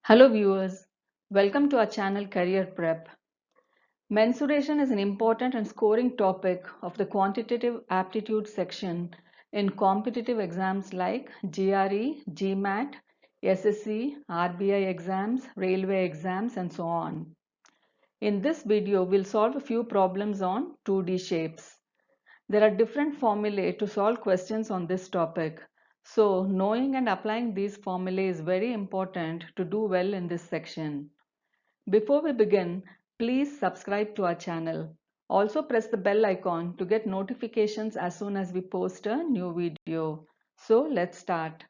Hello viewers, welcome to our channel Career Prep. Mensuration is an important and scoring topic of the quantitative aptitude section in competitive exams like GRE, GMAT, SSC, RBI exams, railway exams and so on. In this video, we'll solve a few problems on 2D shapes. There are different formulae to solve questions on this topic. So, knowing and applying these formulae is very important to do well in this section. Before we begin, please subscribe to our channel. Also press the bell icon to get notifications as soon as we post a new video. So let's start.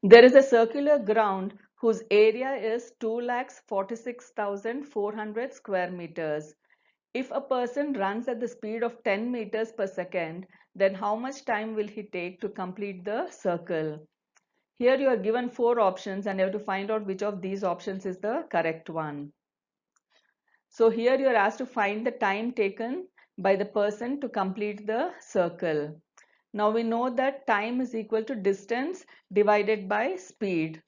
There is a circular ground whose area is 2,46,400 square meters. If a person runs at the speed of 10 meters per second, then how much time will he take to complete the circle? Here you are given 4 options and you have to find out which of these options is the correct one. So here you are asked to find the time taken by the person to complete the circle. Now we know that time is equal to distance divided by speed.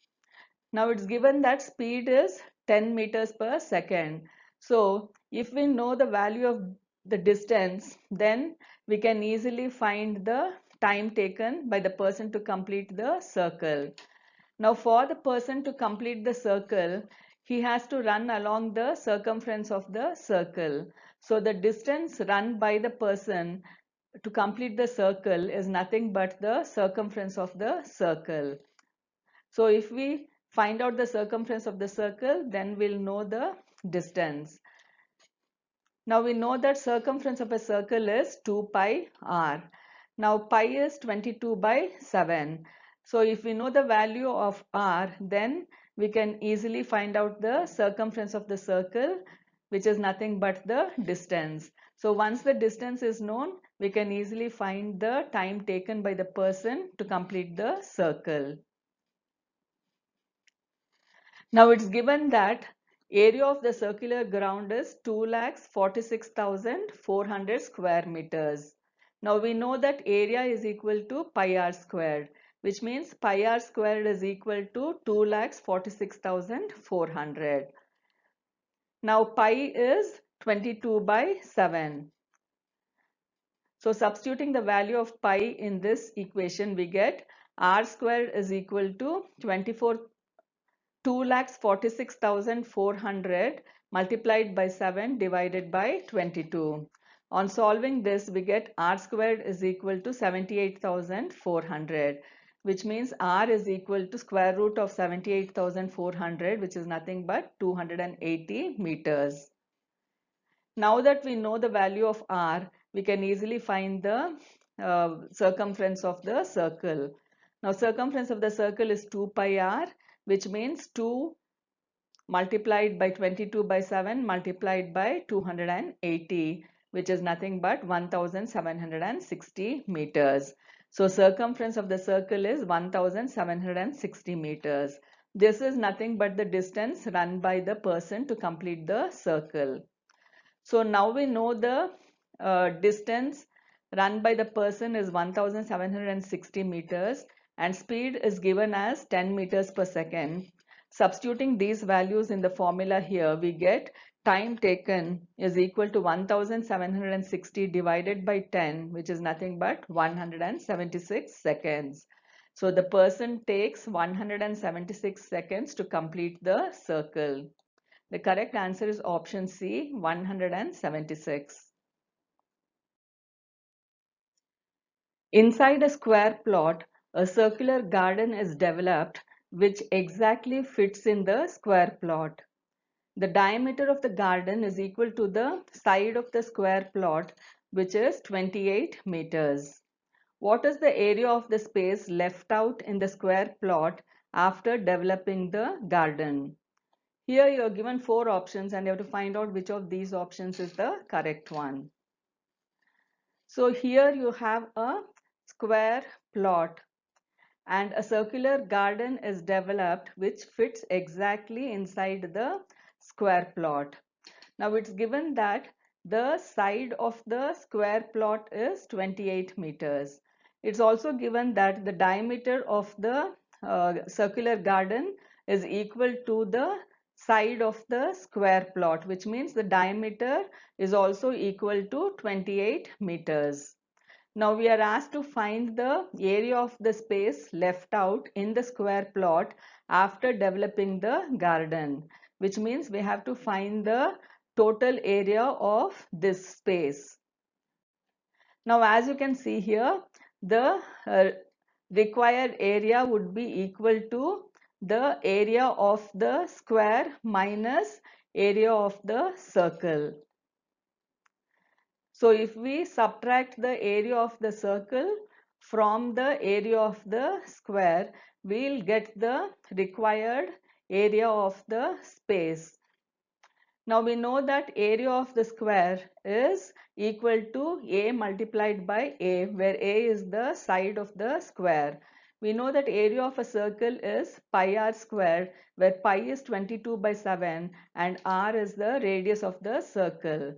Now it's given that speed is 10 meters per second. So if we know the value of the distance, then we can easily find the time taken by the person to complete the circle. Now for the person to complete the circle, he has to run along the circumference of the circle. So the distance run by the person to complete the circle is nothing but the circumference of the circle. So if we find out the circumference of the circle, then we'll know the distance. Now we know that circumference of a circle is 2 pi r. Now pi is 22 by 7. So if we know the value of r, then we can easily find out the circumference of the circle, which is nothing but the distance. So once the distance is known, we can easily find the time taken by the person to complete the circle. Now it's given that area of the circular ground is 2,46,400 square meters. Now we know that area is equal to pi r squared, which means pi r squared is equal to 2,46,400. Now pi is 22 by 7. So substituting the value of pi in this equation, we get r squared is equal to 2,46,400 multiplied by 7 divided by 22. On solving this, we get r squared is equal to 78,400, which means r is equal to square root of 78,400, which is nothing but 280 meters. Now that we know the value of r, we can easily find the circumference of the circle. Now circumference of the circle is 2 pi r, which means 2 multiplied by 22 by 7 multiplied by 280, which is nothing but 1760 meters. So circumference of the circle is 1760 meters. This is nothing but the distance run by the person to complete the circle. So now we know the distance run by the person is 1760 meters and speed is given as 10 meters per second. Substituting these values in the formula here, we get time taken is equal to 1760 divided by 10, which is nothing but 176 seconds. So the person takes 176 seconds to complete the circle. The correct answer is option C, 176. Inside a square plot, a circular garden is developed which exactly fits in the square plot. The diameter of the garden is equal to the side of the square plot, which is 28 meters. What is the area of the space left out in the square plot after developing the garden? Here you are given 4 options and you have to find out which of these options is the correct one. So here you have a square plot and a circular garden is developed which fits exactly inside the square plot. Now it's given that the side of the square plot is 28 meters. It's also given that the diameter of the circular garden is equal to the side of the square plot, which means the diameter is also equal to 28 meters. Now we are asked to find the area of the space left out in the square plot after developing the garden, which means we have to find the total area of this space. Now as you can see here, the required area would be equal to the area of the square minus area of the circle. So if we subtract the area of the circle from the area of the square, we'll get the required area of the space. Now we know that area of the square is equal to A multiplied by A, where A is the side of the square. We know that area of a circle is pi r square, where pi is 22 by 7 and r is the radius of the circle.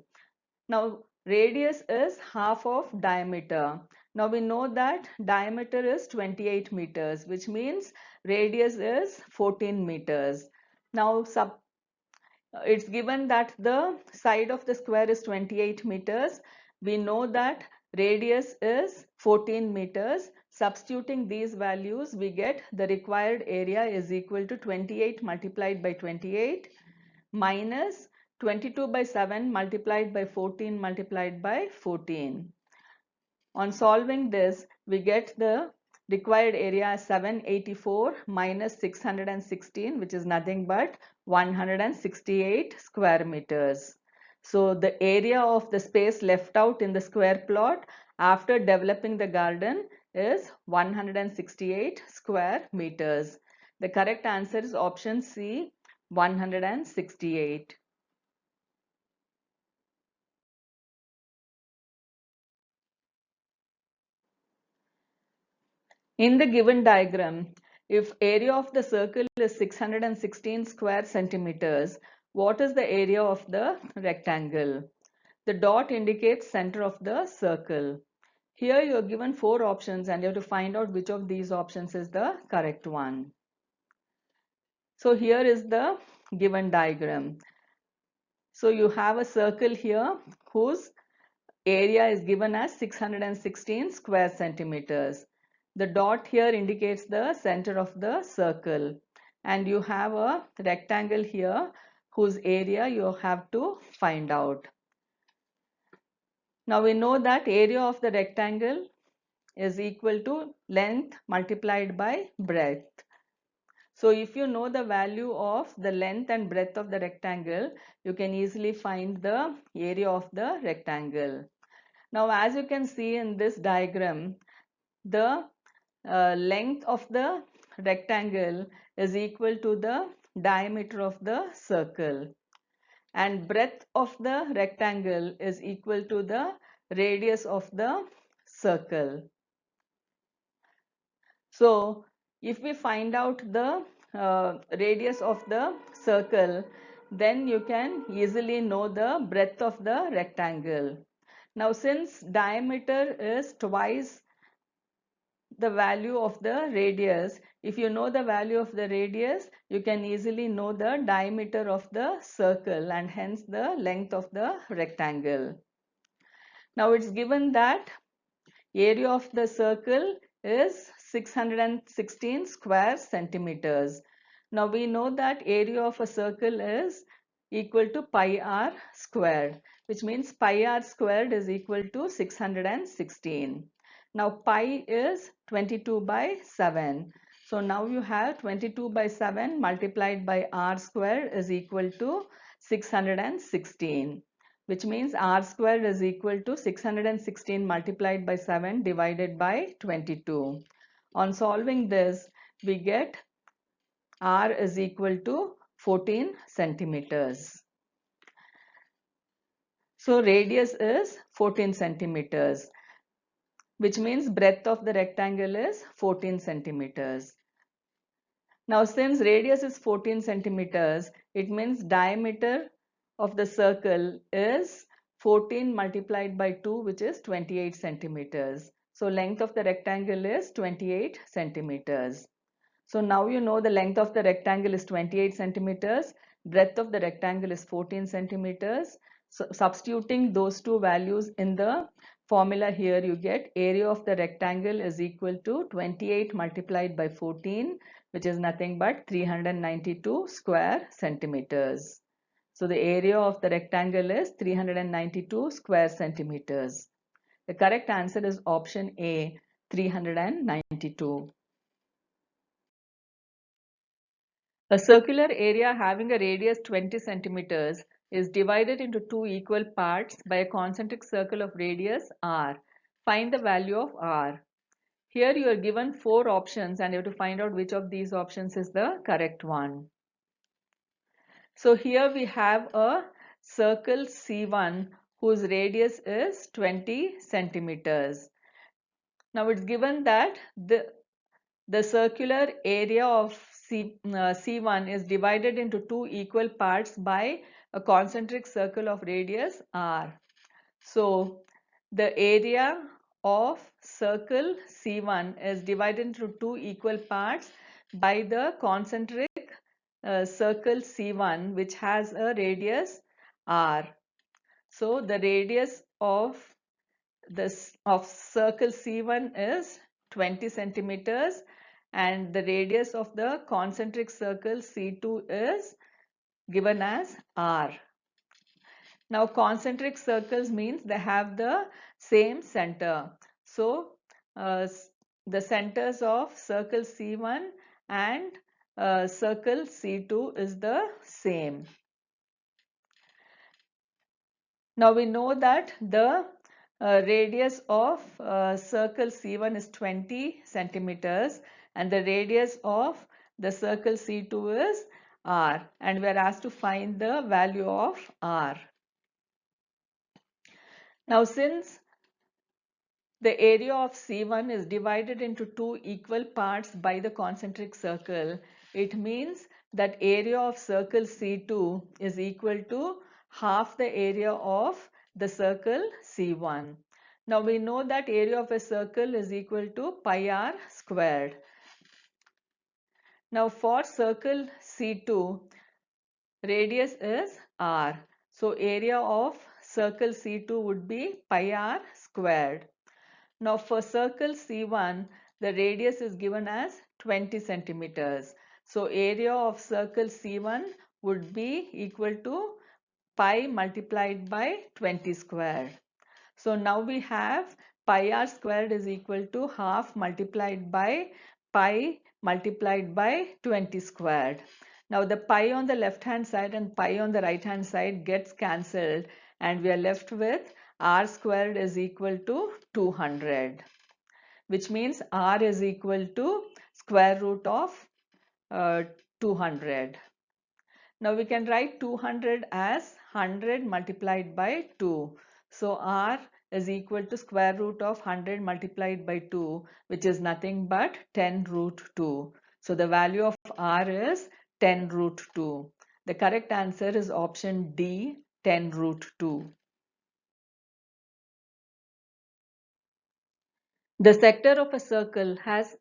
Now radius is half of diameter. Now we know that diameter is 28 meters, which means radius is 14 meters. Now it's given that the side of the square is 28 meters. We know that radius is 14 meters. Substituting these values, we get the required area is equal to 28 multiplied by 28 minus 22 by 7 multiplied by 14 multiplied by 14. On solving this, we get the required area as 784 minus 616, which is nothing but 168 square meters. So the area of the space left out in the square plot after developing the garden is 168 square meters. The correct answer is option C, 168. In the given diagram, if area of the circle is 616 square centimeters, what is the area of the rectangle? The dot indicates center of the circle. Here you are given 4 options and you have to find out which of these options is the correct one. So here is the given diagram. So you have a circle here whose area is given as 616 square centimeters. The dot here indicates the center of the circle and you have a rectangle here whose area you have to find out. Now we know that area of the rectangle is equal to length multiplied by breadth. So if you know the value of the length and breadth of the rectangle, you can easily find the area of the rectangle. Now as you can see in this diagram, the length of the rectangle is equal to the diameter of the circle and breadth of the rectangle is equal to the radius of the circle. So if we find out the radius of the circle, then you can easily know the breadth of the rectangle. Now since diameter is twice the value of the radius, if you know the value of the radius, you can easily know the diameter of the circle and hence the length of the rectangle. Now it's given that area of the circle is 616 square centimeters. Now we know that area of a circle is equal to pi r squared, which means pi r squared is equal to 616. Now pi is 22 by 7. So now you have 22 by 7 multiplied by r squared is equal to 616, which means r squared is equal to 616 multiplied by 7 divided by 22. On solving this, we get r is equal to 14 centimeters. So radius is 14 centimeters, which means breadth of the rectangle is 14 centimeters. Now since radius is 14 centimeters, it means diameter of the circle is 14 multiplied by 2, which is 28 centimeters. So length of the rectangle is 28 centimeters. So now you know the length of the rectangle is 28 centimeters, breadth of the rectangle is 14 centimeters. So substituting those two values in the formula here, you get area of the rectangle is equal to 28 multiplied by 14, which is nothing but 392 square centimeters. So the area of the rectangle is 392 square centimeters. The correct answer is option A, 392. A circular area having a radius 20 centimeters is divided into two equal parts by a concentric circle of radius r. Find the value of r. Here you are given four options and you have to find out which of these options is the correct one. So here we have a circle C1 whose radius is 20 centimeters. Now it's given that the circular area of C1 is divided into two equal parts by a concentric circle of radius r. So the area of circle C1 is divided into two equal parts by the concentric circle C1, which has a radius r. So the radius of circle C1 is 20 centimeters and the radius of the concentric circle C2 is given as r. Now concentric circles means they have the same center. So the centers of circle C1 and circle C2 is the same. Now we know that the radius of circle C1 is 20 centimeters and the radius of the circle C2 is r, and we are asked to find the value of r. Now since the area of C1 is divided into two equal parts by the concentric circle, it means that area of circle C2 is equal to half the area of the circle C1. Now we know that area of a circle is equal to pi r squared. Now for circle C2, radius is r. So area of circle C2 would be pi r squared. Now for circle C1, the radius is given as 20 centimeters. So area of circle C1 would be equal to pi multiplied by 20 squared. So now we have pi r squared is equal to half multiplied by pi multiplied by 20 squared. Now the pi on the left hand side and pi on the right hand side gets cancelled and we are left with r squared is equal to 200, which means r is equal to square root of 200. Now we can write 200 as 100 multiplied by 2. So r is equal to square root of 100 multiplied by 2, which is nothing but 10 root 2. So the value of r is 10 root 2. The correct answer is option D, 10 root 2. The sector of a circle has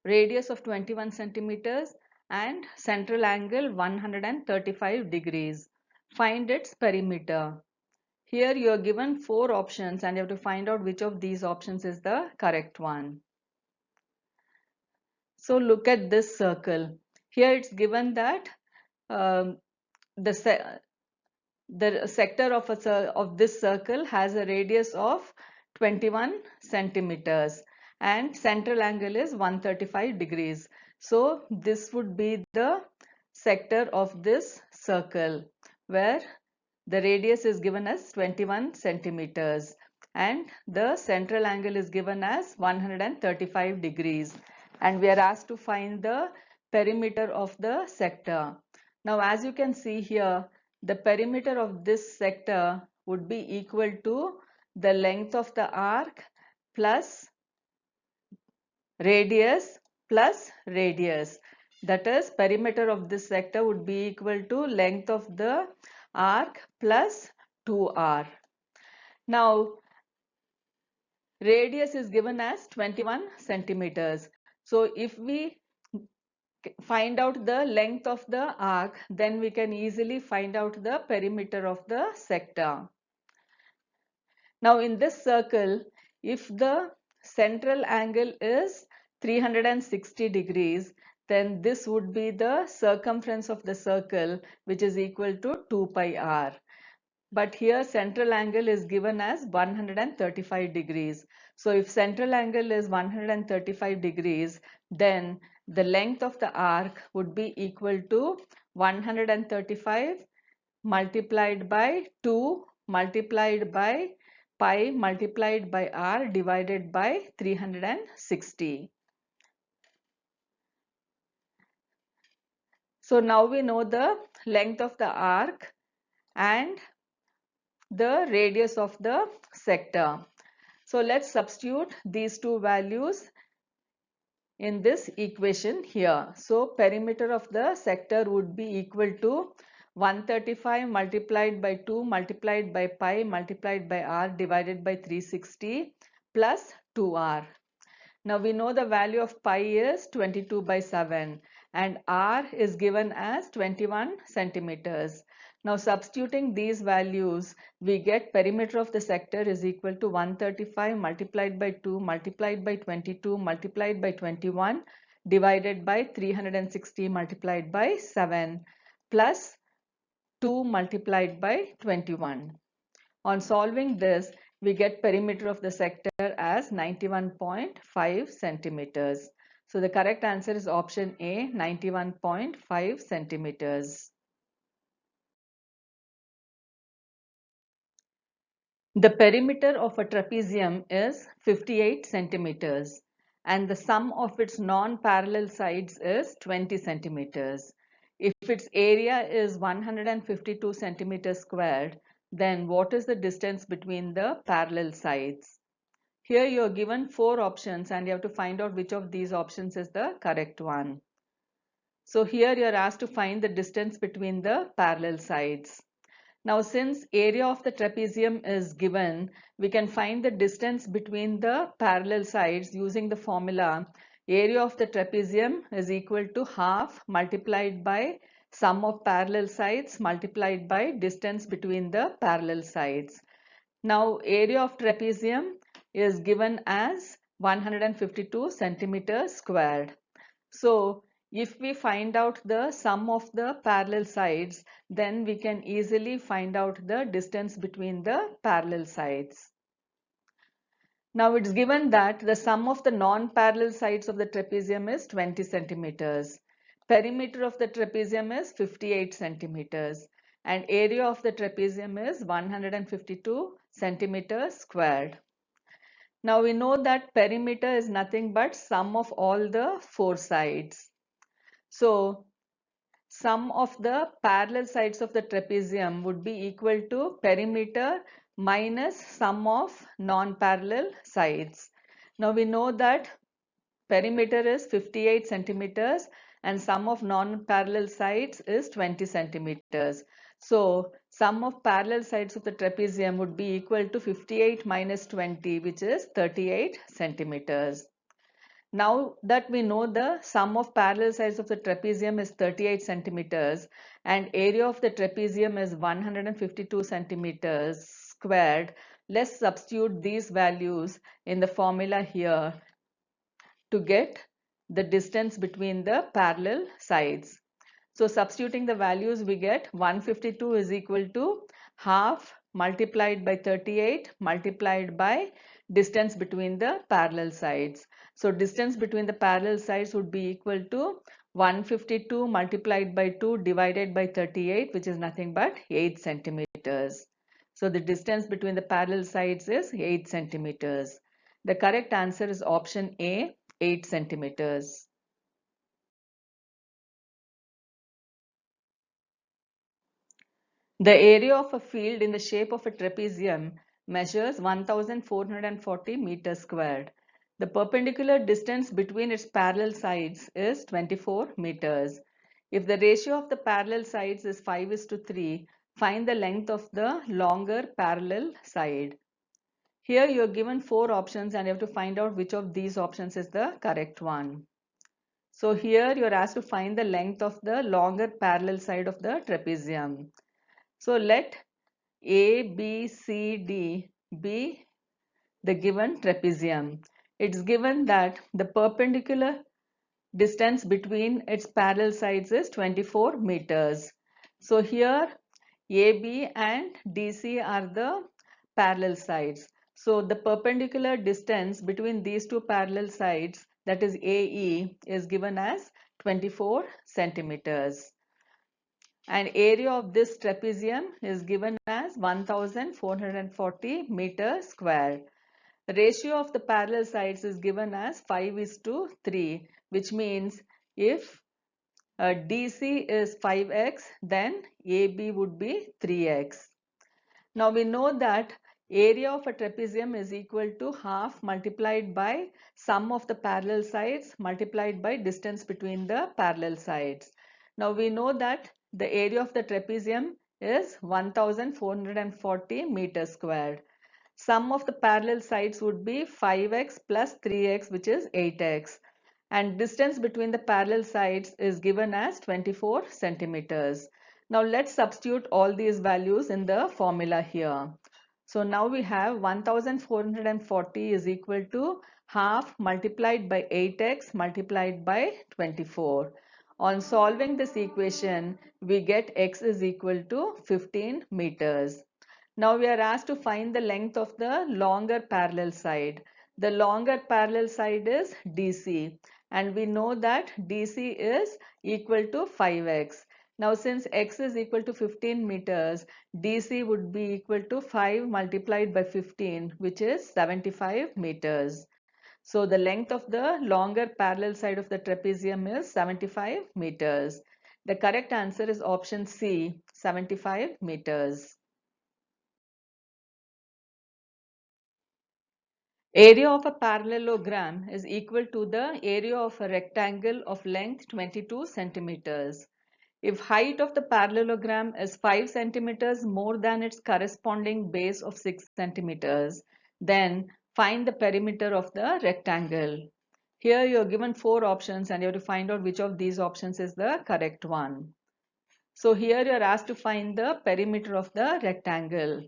radius of 21 centimeters and central angle 135 degrees. Find its perimeter. Here you are given four options and you have to find out which of these options is the correct one. So look at this circle. Here it's given that um, the sector of this circle has a radius of 21 centimeters and central angle is 135 degrees. So this would be the sector of this circle where the radius is given as 21 centimeters and the central angle is given as 135 degrees and we are asked to find the perimeter of the sector. Now as you can see here, the perimeter of this sector would be equal to the length of the arc plus radius plus radius. That is, perimeter of this sector would be equal to length of the arc plus 2r. Now, radius is given as 21 centimeters. So if we find out the length of the arc, then we can easily find out the perimeter of the sector. Now in this circle, if the central angle is 360 degrees, then this would be the circumference of the circle, which is equal to 2 pi r. But here central angle is given as 135 degrees. So if central angle is 135 degrees, then the length of the arc would be equal to 135 multiplied by 2 multiplied by pi multiplied by r divided by 360. So now we know the length of the arc and the radius of the sector. So let's substitute these two values in this equation here. So perimeter of the sector would be equal to 135 multiplied by 2 multiplied by pi multiplied by r divided by 360 plus 2r. Now we know the value of pi is 22 by 7 and r is given as 21 centimeters. Now substituting these values, we get perimeter of the sector is equal to 135 multiplied by 2 multiplied by 22 multiplied by 21 divided by 360 multiplied by 7 plus 2 multiplied by 21. On solving this, we get perimeter of the sector as 91.5 centimeters. So the correct answer is option A, 91.5 centimeters. The perimeter of a trapezium is 58 centimeters and the sum of its non-parallel sides is 20 centimeters. If its area is 152 centimeters squared, then what is the distance between the parallel sides? Here you are given 4 options and you have to find out which of these options is the correct one. So here you are asked to find the distance between the parallel sides. Now since area of the trapezium is given, we can find the distance between the parallel sides using the formula area of the trapezium is equal to half multiplied by sum of parallel sides multiplied by distance between the parallel sides. Now area of trapezium is given as 152 centimeters squared. So if we find out the sum of the parallel sides, then we can easily find out the distance between the parallel sides. Now it's given that the sum of the non-parallel sides of the trapezium is 20 centimeters. Perimeter of the trapezium is 58 centimeters and area of the trapezium is 152 centimeters squared. Now we know that perimeter is nothing but sum of all the four sides. So sum of the parallel sides of the trapezium would be equal to perimeter minus sum of non-parallel sides. Now we know that perimeter is 58 centimeters and sum of non-parallel sides is 20 centimeters. So sum of parallel sides of the trapezium would be equal to 58 minus 20, which is 38 centimeters. Now that we know the sum of parallel sides of the trapezium is 38 centimeters and area of the trapezium is 152 centimeters squared, let's substitute these values in the formula here to get the distance between the parallel sides. So substituting the values, we get 152 is equal to half multiplied by 38 multiplied by distance between the parallel sides. So distance between the parallel sides would be equal to 152 multiplied by 2 divided by 38, which is nothing but 8 centimeters. So the distance between the parallel sides is 8 centimeters. The correct answer is option A, 8 centimeters. The area of a field in the shape of a trapezium measures 1440 meters squared. The perpendicular distance between its parallel sides is 24 meters. If the ratio of the parallel sides is 5:3, find the length of the longer parallel side. Here you are given 4 options and you have to find out which of these options is the correct one. So here you are asked to find the length of the longer parallel side of the trapezium. So let A, B, C, D be the given trapezium. It's given that the perpendicular distance between its parallel sides is 24 meters. So here AB and DC are the parallel sides. So the perpendicular distance between these two parallel sides, that is AE, is given as 24 centimeters. And area of this trapezium is given as 1440 meters square. The ratio of the parallel sides is given as 5:3, which means if DC is 5x, then AB would be 3x. Now we know that area of a trapezium is equal to half multiplied by sum of the parallel sides multiplied by distance between the parallel sides. Now we know that the area of the trapezium is 1440 meters squared. Sum of the parallel sides would be 5x plus 3x, which is 8x. And distance between the parallel sides is given as 24 centimeters. Now let's substitute all these values in the formula here. So now we have 1440 is equal to half multiplied by 8x multiplied by 24. On solving this equation, we get x is equal to 15 meters. Now we are asked to find the length of the longer parallel side. The longer parallel side is DC, and we know that DC is equal to 5x. Now since x is equal to 15 meters, DC would be equal to 5 multiplied by 15, which is 75 meters. So the length of the longer parallel side of the trapezium is 75 meters. The correct answer is option C, 75 meters. Area of a parallelogram is equal to the area of a rectangle of length 22 centimeters. If height of the parallelogram is 5 centimeters more than its corresponding base of 6 centimeters, then find the perimeter of the rectangle. Here you are given 4 options and you have to find out which of these options is the correct one. So here you are asked to find the perimeter of the rectangle.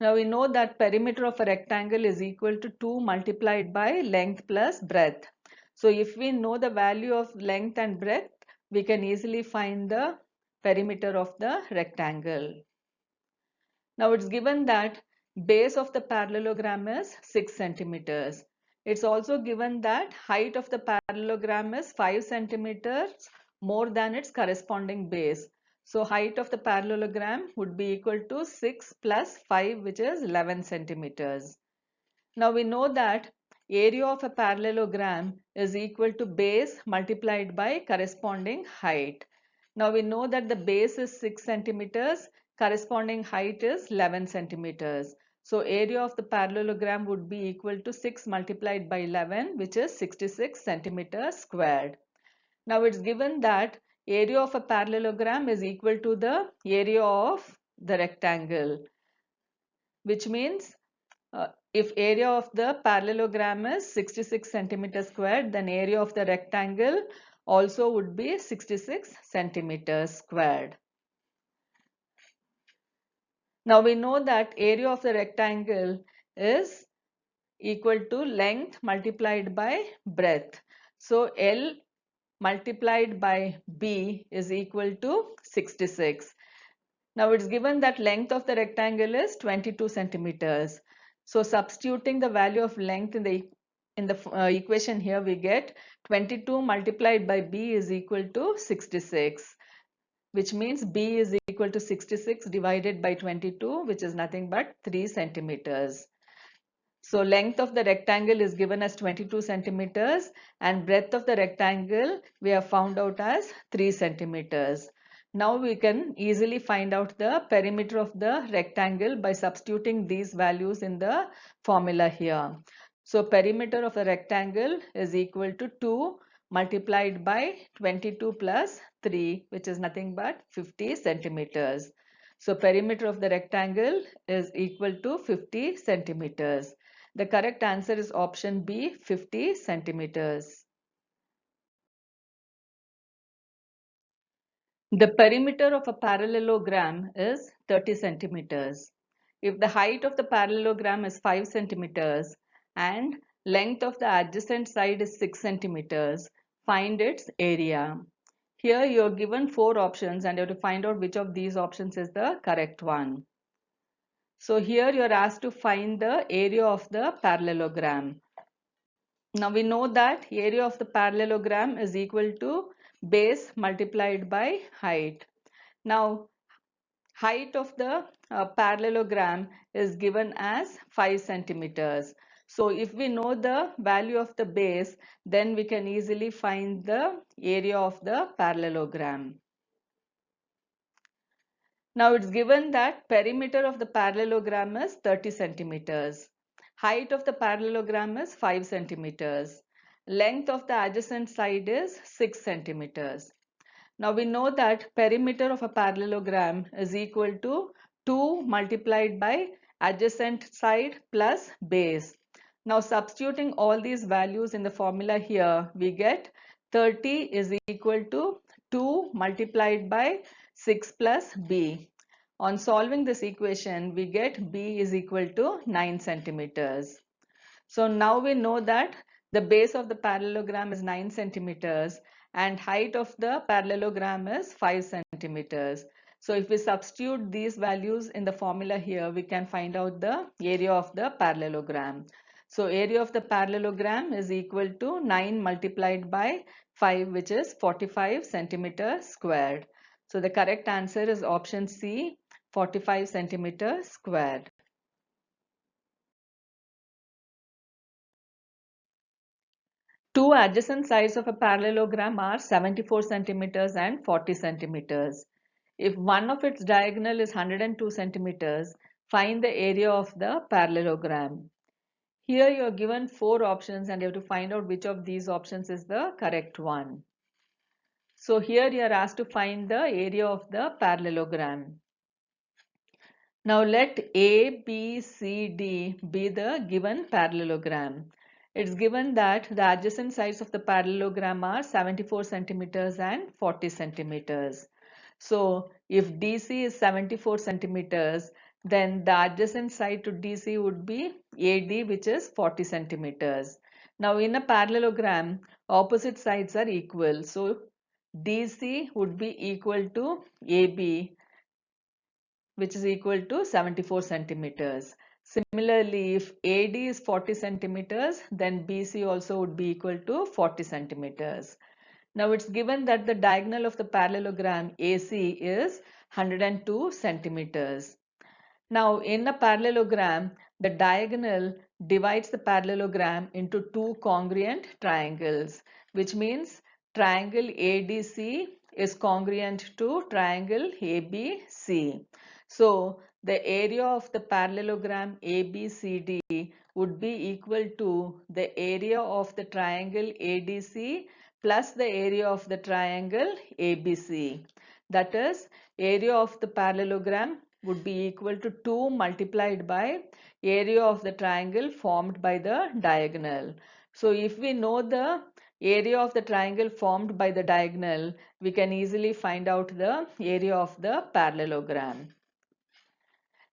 Now we know that perimeter of a rectangle is equal to 2 multiplied by length plus breadth. So if we know the value of length and breadth, we can easily find the perimeter of the rectangle. Now it's given that base of the parallelogram is 6 centimeters. It's also given that height of the parallelogram is 5 centimeters more than its corresponding base. So height of the parallelogram would be equal to 6 plus 5, which is 11 centimeters. Now we know that area of a parallelogram is equal to base multiplied by corresponding height. Now we know that the base is 6 centimeters, corresponding height is 11 centimeters. So area of the parallelogram would be equal to 6 multiplied by 11, which is 66 centimeters squared. Now it's given that area of a parallelogram is equal to the area of the rectangle, which means if area of the parallelogram is 66 centimeters squared, then area of the rectangle also would be 66 centimeters squared. Now we know that area of the rectangle is equal to length multiplied by breadth. So L multiplied by B is equal to 66. Now it's given that length of the rectangle is 22 centimeters. So substituting the value of length in the equation here, we get 22 multiplied by B is equal to 66, which means B is equal to 66 divided by 22, which is nothing but 3 centimeters. So length of the rectangle is given as 22 centimeters and breadth of the rectangle we have found out as 3 centimeters. Now we can easily find out the perimeter of the rectangle by substituting these values in the formula here. So perimeter of a rectangle is equal to 2 multiplied by 22 plus 3, which is nothing but 50 centimeters. So perimeter of the rectangle is equal to 50 centimeters. The correct answer is option B, 50 centimeters. The perimeter of a parallelogram is 30 centimeters. If the height of the parallelogram is 5 centimeters and length of the adjacent side is 6 centimeters, find its area. Here you are given 4 options and you have to find out which of these options is the correct one. So here you are asked to find the area of the parallelogram. Now we know that area of the parallelogram is equal to base multiplied by height. Now height of the parallelogram is given as 5 centimeters. So if we know the value of the base, then we can easily find the area of the parallelogram. Now it's given that perimeter of the parallelogram is 30 centimeters. Height of the parallelogram is 5 centimeters. Length of the adjacent side is 6 centimeters. Now we know that perimeter of a parallelogram is equal to 2 multiplied by adjacent side plus base. Now substituting all these values in the formula here, we get 30 is equal to 2 multiplied by 6 plus b. On solving this equation, we get b is equal to 9 centimeters. So now we know that the base of the parallelogram is 9 centimeters and height of the parallelogram is 5 centimeters. So if we substitute these values in the formula here, we can find out the area of the parallelogram. So area of the parallelogram is equal to 9 multiplied by 5, which is 45 centimeters squared. So the correct answer is option C, 45 centimeters squared. Two adjacent sides of a parallelogram are 74 centimeters and 40 centimeters. If one of its diagonal is 102 centimeters, find the area of the parallelogram. Here you are given 4 options and you have to find out which of these options is the correct one. So here you are asked to find the area of the parallelogram. Now let A, B, C, D be the given parallelogram. It's given that the adjacent sides of the parallelogram are 74 centimeters and 40 centimeters. So if DC is 74 centimeters, then the adjacent side to DC would be AD, which is 40 centimeters. Now in a parallelogram, opposite sides are equal. So DC would be equal to AB, which is equal to 74 centimeters. Similarly, if AD is 40 centimeters, then BC also would be equal to 40 centimeters. Now it's given that the diagonal of the parallelogram AC is 102 centimeters. Now in a parallelogram, the diagonal divides the parallelogram into two congruent triangles, which means triangle ADC is congruent to triangle ABC. So the area of the parallelogram ABCD would be equal to the area of the triangle ADC plus the area of the triangle ABC. That is, area of the parallelogram would be equal to 2 multiplied by area of the triangle formed by the diagonal. So if we know the area of the triangle formed by the diagonal, we can easily find out the area of the parallelogram.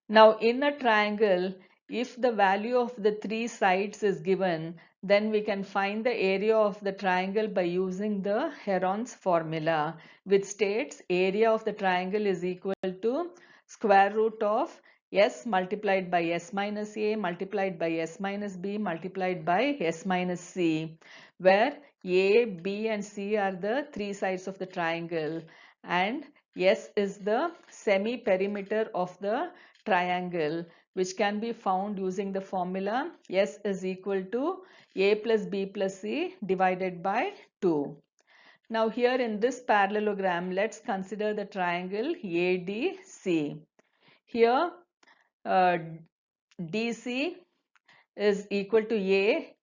Now in a triangle, if the value of the three sides is given, then we can find the area of the triangle by using the Heron's formula, which states area of the triangle is equal to square root of s multiplied by s minus a multiplied by s minus b multiplied by s minus c, where a, b and c are the three sides of the triangle and s is the semi-perimeter of the triangle, which can be found using the formula S is equal to A plus B plus C divided by 2. Now here in this parallelogram, let's consider the triangle ADC. Here DC is equal to A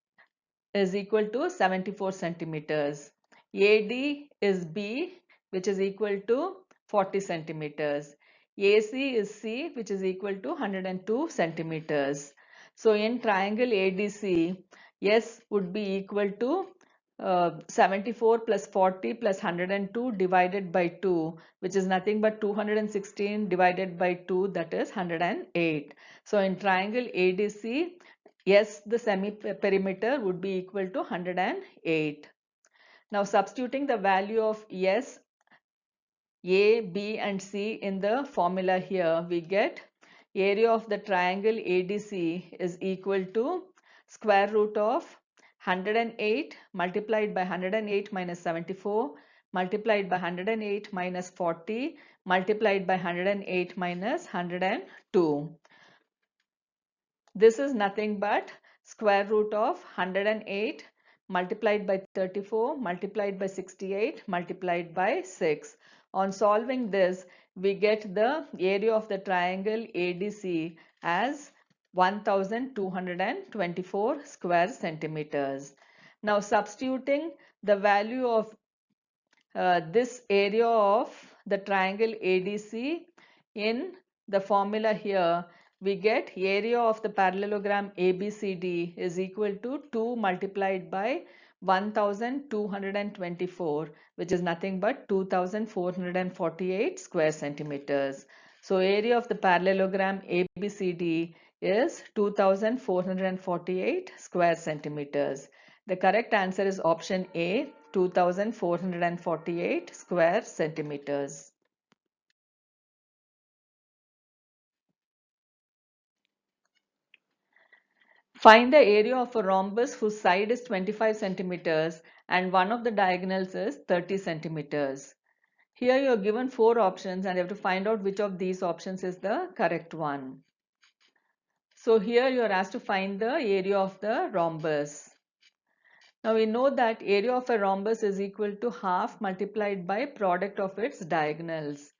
is equal to 74 centimeters. AD is B, which is equal to 40 centimeters. AC is C, which is equal to 102 centimeters. So in triangle ADC, S would be equal to 74 plus 40 plus 102 divided by 2, which is nothing but 216 divided by 2, that is 108. So in triangle ADC, yes, the semi-perimeter would be equal to 108. Now substituting the value of S, A, B and C in the formula here, we get area of the triangle ADC is equal to square root of 108 multiplied by 108 minus 74 multiplied by 108 minus 40 multiplied by 108 minus 102. This is nothing but square root of 108 multiplied by 34 multiplied by 68 multiplied by 6. On solving this, we get the area of the triangle ADC as 1224 square centimeters. Now substituting the value of this area of the triangle ADC in the formula here, we get area of the parallelogram ABCD is equal to 2 multiplied by 1224, which is nothing but 2448 square centimeters. So area of the parallelogram ABCD is 2448 square centimeters. The correct answer is option A, 2448 square centimeters. Find the area of a rhombus whose side is 25 centimeters and one of the diagonals is 30 centimeters. Here you are given 4 options and you have to find out which of these options is the correct one. So here you are asked to find the area of the rhombus. Now we know that area of a rhombus is equal to half multiplied by product of its diagonals.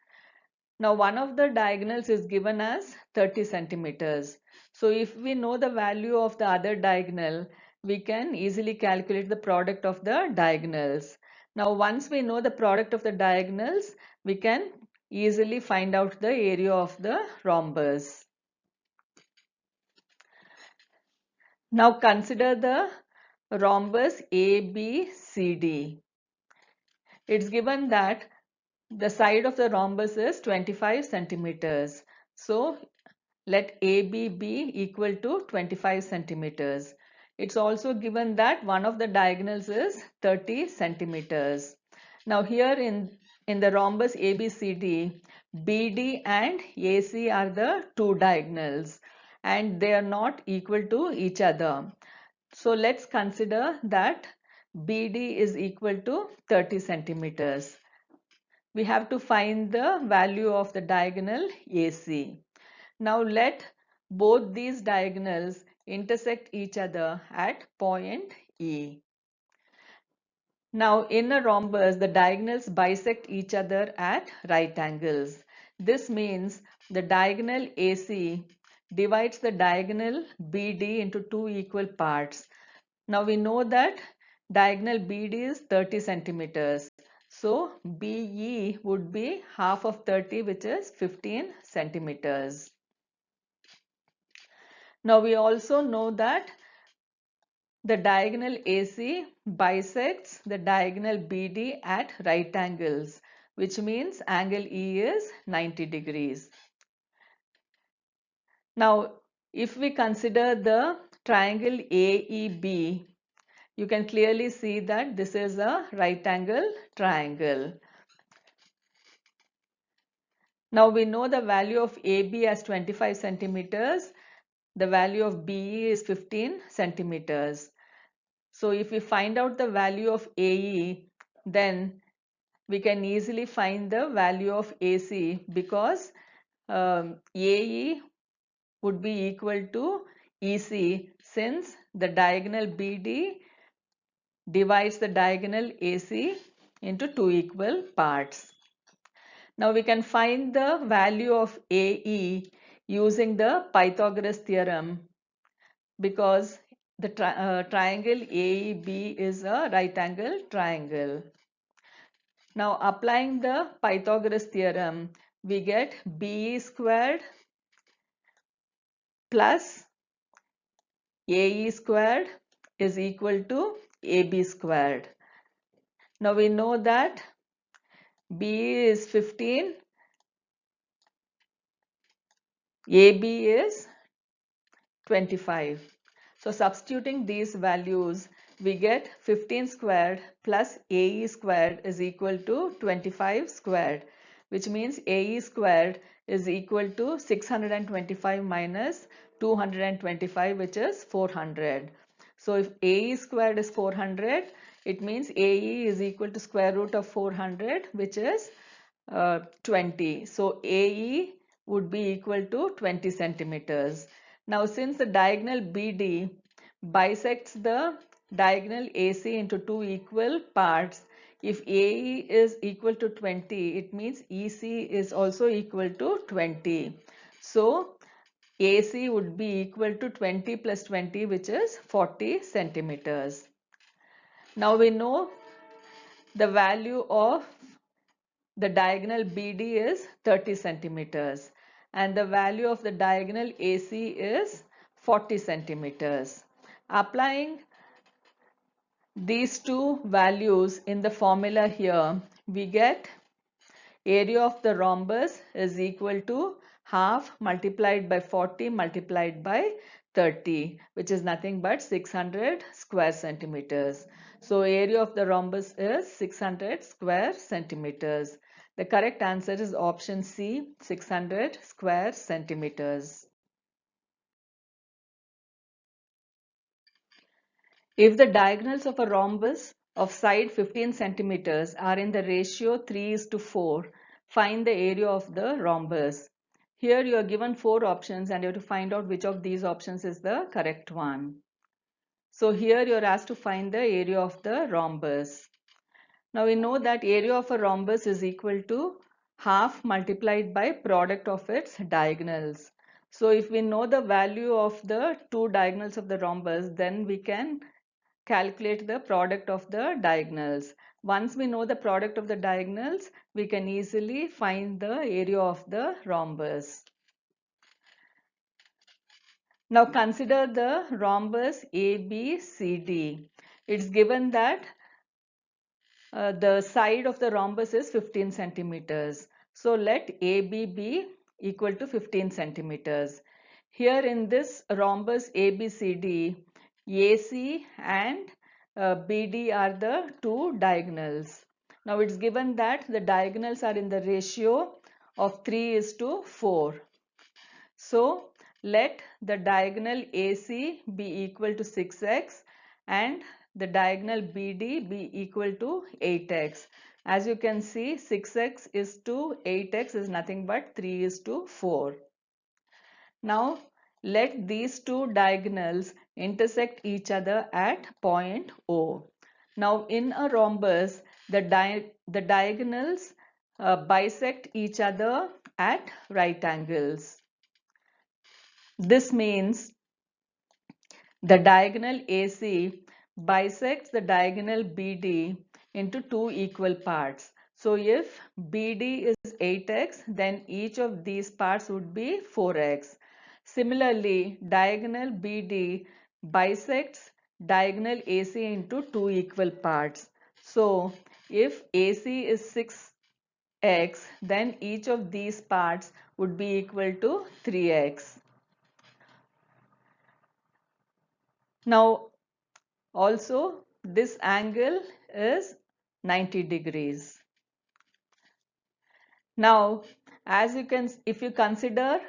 Now one of the diagonals is given as 30 centimeters. So if we know the value of the other diagonal, we can easily calculate the product of the diagonals. Now once we know the product of the diagonals, we can easily find out the area of the rhombus. Now consider the rhombus ABCD. It's given that the side of the rhombus is 25 centimeters. So let AB be equal to 25 centimeters. It's also given that one of the diagonals is 30 centimeters. Now here in the rhombus ABCD, BD and AC are the two diagonals and they are not equal to each other. So let's consider that BD is equal to 30 centimeters. We have to find the value of the diagonal AC. Now let both these diagonals intersect each other at point E. Now in a rhombus, the diagonals bisect each other at right angles. This means the diagonal AC divides the diagonal BD into two equal parts. Now we know that diagonal BD is 30 centimeters. So BE would be half of 30, which is 15 centimeters. Now we also know that the diagonal AC bisects the diagonal BD at right angles, which means angle E is 90 degrees. Now, if we consider the triangle AEB, you can clearly see that this is a right angle triangle. Now we know the value of AB as 25 centimeters. The value of BE is 15 centimeters. So if we find out the value of AE, then we can easily find the value of AC because AE would be equal to EC since the diagonal BD divides the diagonal AC into two equal parts. Now we can find the value of AE using the Pythagoras theorem because the triangle AEB is a right angle triangle. Now applying the Pythagoras theorem, we get BE squared plus AE squared is equal to AB squared. Now we know that BE is 15, AB is 25. So substituting these values, we get 15 squared plus AE squared is equal to 25 squared, which means AE squared is equal to 625 minus 225, which is 400. So if AE squared is 400, it means AE is equal to square root of 400, which is 20. So AE would be equal to 20 centimeters. Now since the diagonal BD bisects the diagonal AC into two equal parts, if AE is equal to 20, it means EC is also equal to 20. So AC would be equal to 20 plus 20, which is 40 centimeters. Now we know the value of the diagonal BD is 30 centimeters and the value of the diagonal AC is 40 centimeters. Applying these two values in the formula here, we get area of the rhombus is equal to half multiplied by 40 multiplied by 30, which is nothing but 600 square centimeters. So area of the rhombus is 600 square centimeters. The correct answer is option C, 600 square centimeters. If the diagonals of a rhombus of side 15 centimeters are in the ratio 3:4, find the area of the rhombus. Here you are given four options and you have to find out which of these options is the correct one. So here you are asked to find the area of the rhombus. Now we know that area of a rhombus is equal to half multiplied by product of its diagonals. So if we know the value of the two diagonals of the rhombus, then we can calculate the product of the diagonals. Once we know the product of the diagonals, we can easily find the area of the rhombus. Now consider the rhombus ABCD. It's given that the side of the rhombus is 15 centimeters. So let AB be equal to 15 centimeters. Here in this rhombus ABCD, AC and BD are the two diagonals. Now it's given that the diagonals are in the ratio of 3:4. So let the diagonal AC be equal to 6x and the diagonal BD be equal to 8x. As you can see, 6x is to 8x is nothing but 3:4. Now let these two diagonals intersect each other at point O. Now in a rhombus, the diagonals bisect each other at right angles. This means the diagonal AC bisects the diagonal BD into two equal parts. So if BD is 8x, then each of these parts would be 4x. Similarly, diagonal BD bisects diagonal AC into two equal parts. So if AC is 6x, then each of these parts would be equal to 3x. Now also this angle is 90 degrees. Now as you can, if you consider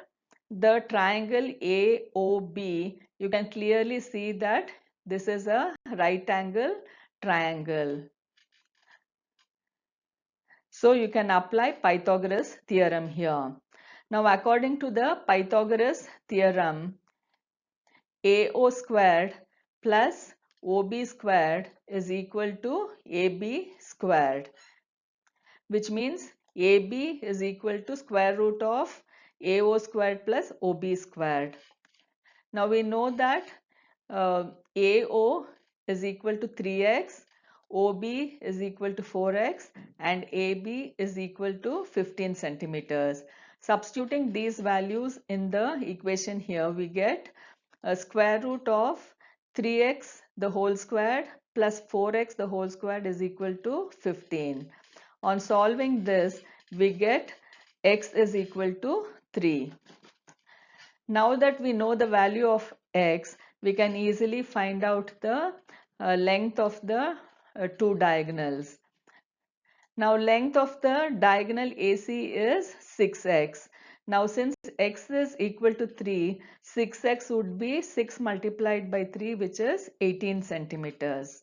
the triangle AOB, you can clearly see that this is a right angle triangle. So you can apply Pythagoras theorem here. Now according to the Pythagoras theorem, AO squared plus OB squared is equal to AB squared, which means AB is equal to square root of AO squared plus OB squared. Now we know that AO is equal to 3x, OB is equal to 4x and AB is equal to 15 centimeters. Substituting these values in the equation here, we get a square root of 3x the whole squared plus 4x the whole squared is equal to 15. On solving this, we get x is equal to 3. Now that we know the value of x, we can easily find out the length of the two diagonals. Now length of the diagonal AC is 6x. Now since x is equal to 3, 6x would be 6 multiplied by 3, which is 18 centimeters.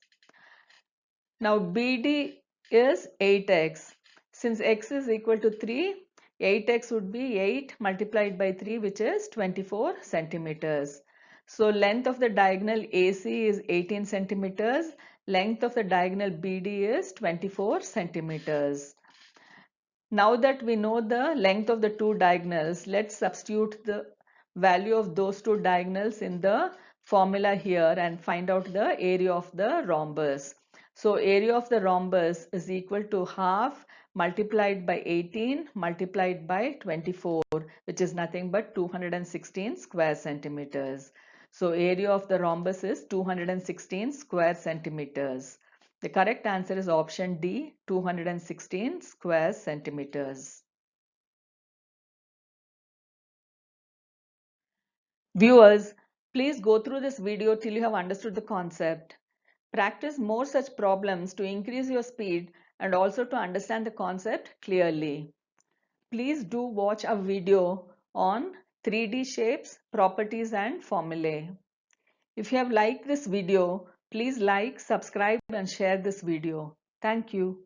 Now BD is 8x. Since x is equal to 3, 8x would be 8 multiplied by 3, which is 24 centimeters. So length of the diagonal AC is 18 centimeters. Length of the diagonal BD is 24 centimeters. Now that we know the length of the two diagonals, let's substitute the value of those two diagonals in the formula here and find out the area of the rhombus. So area of the rhombus is equal to half multiplied by 18 multiplied by 24, which is nothing but 216 square centimeters. So area of the rhombus is 216 square centimeters. The correct answer is option D, 216 square centimeters. Viewers, please go through this video till you have understood the concept. Practice more such problems to increase your speed and also to understand the concept clearly. Please do watch a video on 3D shapes, properties and formulae. If you have liked this video, please like, subscribe and share this video. Thank you.